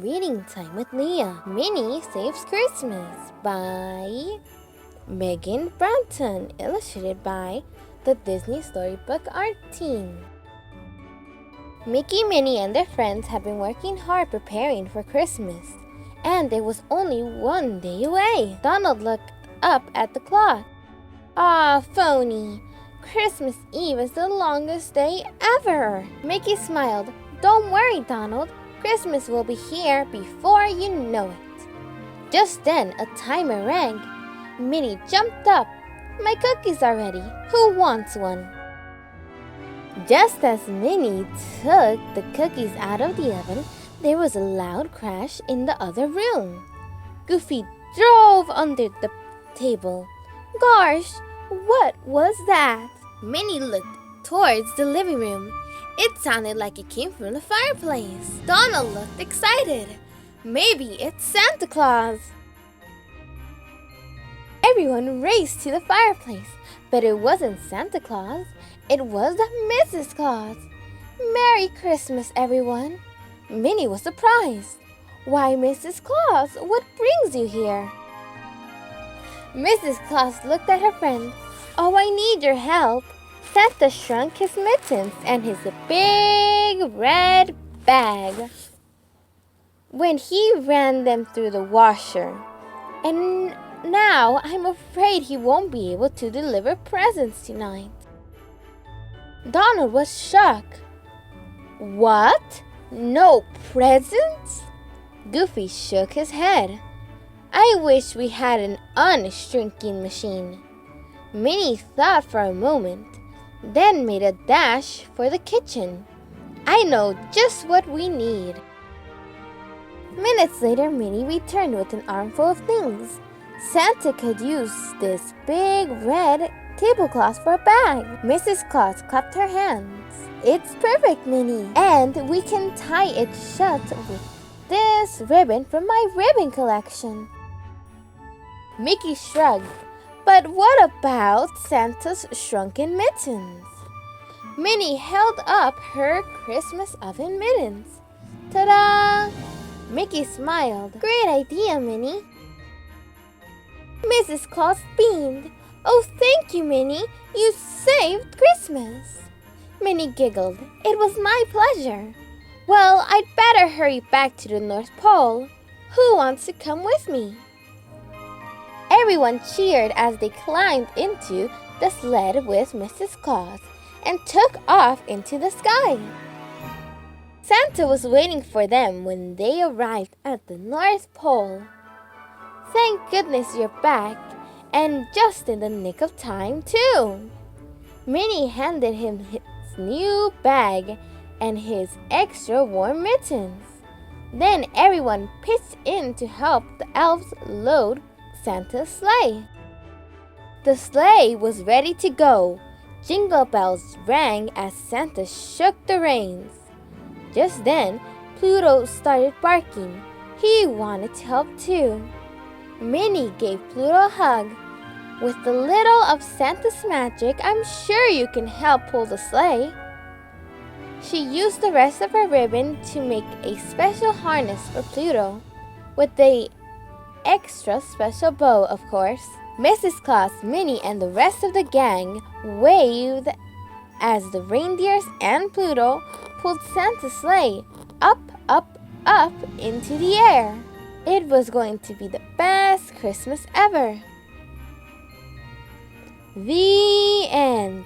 Reading Time with Leah. Minnie Saves Christmas by Megan Brownton. Illustrated by the Disney Storybook Art Team. Mickey, Minnie, and their friends have been working hard preparing for Christmas, and it was only one day away. Donald looked up at the clock. Ah, phony. Christmas Eve is the longest day ever. Mickey smiled. Don't worry, Donald. Christmas will be here before you know it. Just then, a timer rang. Minnie jumped up. My cookies are ready. Who wants one? Just as Minnie took the cookies out of the oven, there was a loud crash in the other room. Goofy drove under the table. Gosh, what was that? Minnie looked towards the living room. It sounded like it came from the fireplace. Donald looked excited. Maybe it's Santa Claus. Everyone raced to the fireplace, but it wasn't Santa Claus. It was Mrs. Claus. Merry Christmas, everyone. Minnie was surprised. Why, Mrs. Claus, what brings you here? Mrs. Claus looked at her friend. Oh, I need your help. Santa shrunk his mittens and his big red bag when he ran them through the washer. And now I'm afraid he won't be able to deliver presents tonight. Donald was shocked. What? No presents? Goofy shook his head. I wish we had an unshrinking machine. Minnie thought for a moment, then made a dash for the kitchen. I know just what we need. Minutes later, Minnie returned with an armful of things. Santa could use this big red tablecloth for a bag. Mrs. Claus clapped her hands. It's perfect, Minnie. And we can tie it shut with this ribbon from my ribbon collection. Mickey shrugged. But what about Santa's shrunken mittens? Minnie held up her Christmas oven mittens. Ta-da! Mickey smiled. Great idea, Minnie. Mrs. Claus beamed. Oh, thank you, Minnie. You saved Christmas. Minnie giggled. It was my pleasure. Well, I'd better hurry back to the North Pole. Who wants to come with me? Everyone cheered as they climbed into the sled with Mrs. Claus and took off into the sky. Santa was waiting for them when they arrived at the North Pole. Thank goodness you're back, and just in the nick of time, too. Minnie handed him his new bag and his extra warm mittens. Then everyone pitched in to help the elves load Santa's sleigh. The sleigh was ready to go. Jingle bells rang as Santa shook the reins. Just then, Pluto started barking. He wanted to help too. Minnie gave Pluto a hug. With a little of Santa's magic, I'm sure you can help pull the sleigh. She used the rest of her ribbon to make a special harness for Pluto, with the extra special bow, of course. Mrs. Claus, Minnie, and the rest of the gang waved as the reindeers and Pluto pulled Santa's sleigh up, up, up into the air. It was going to be the best Christmas ever. The end.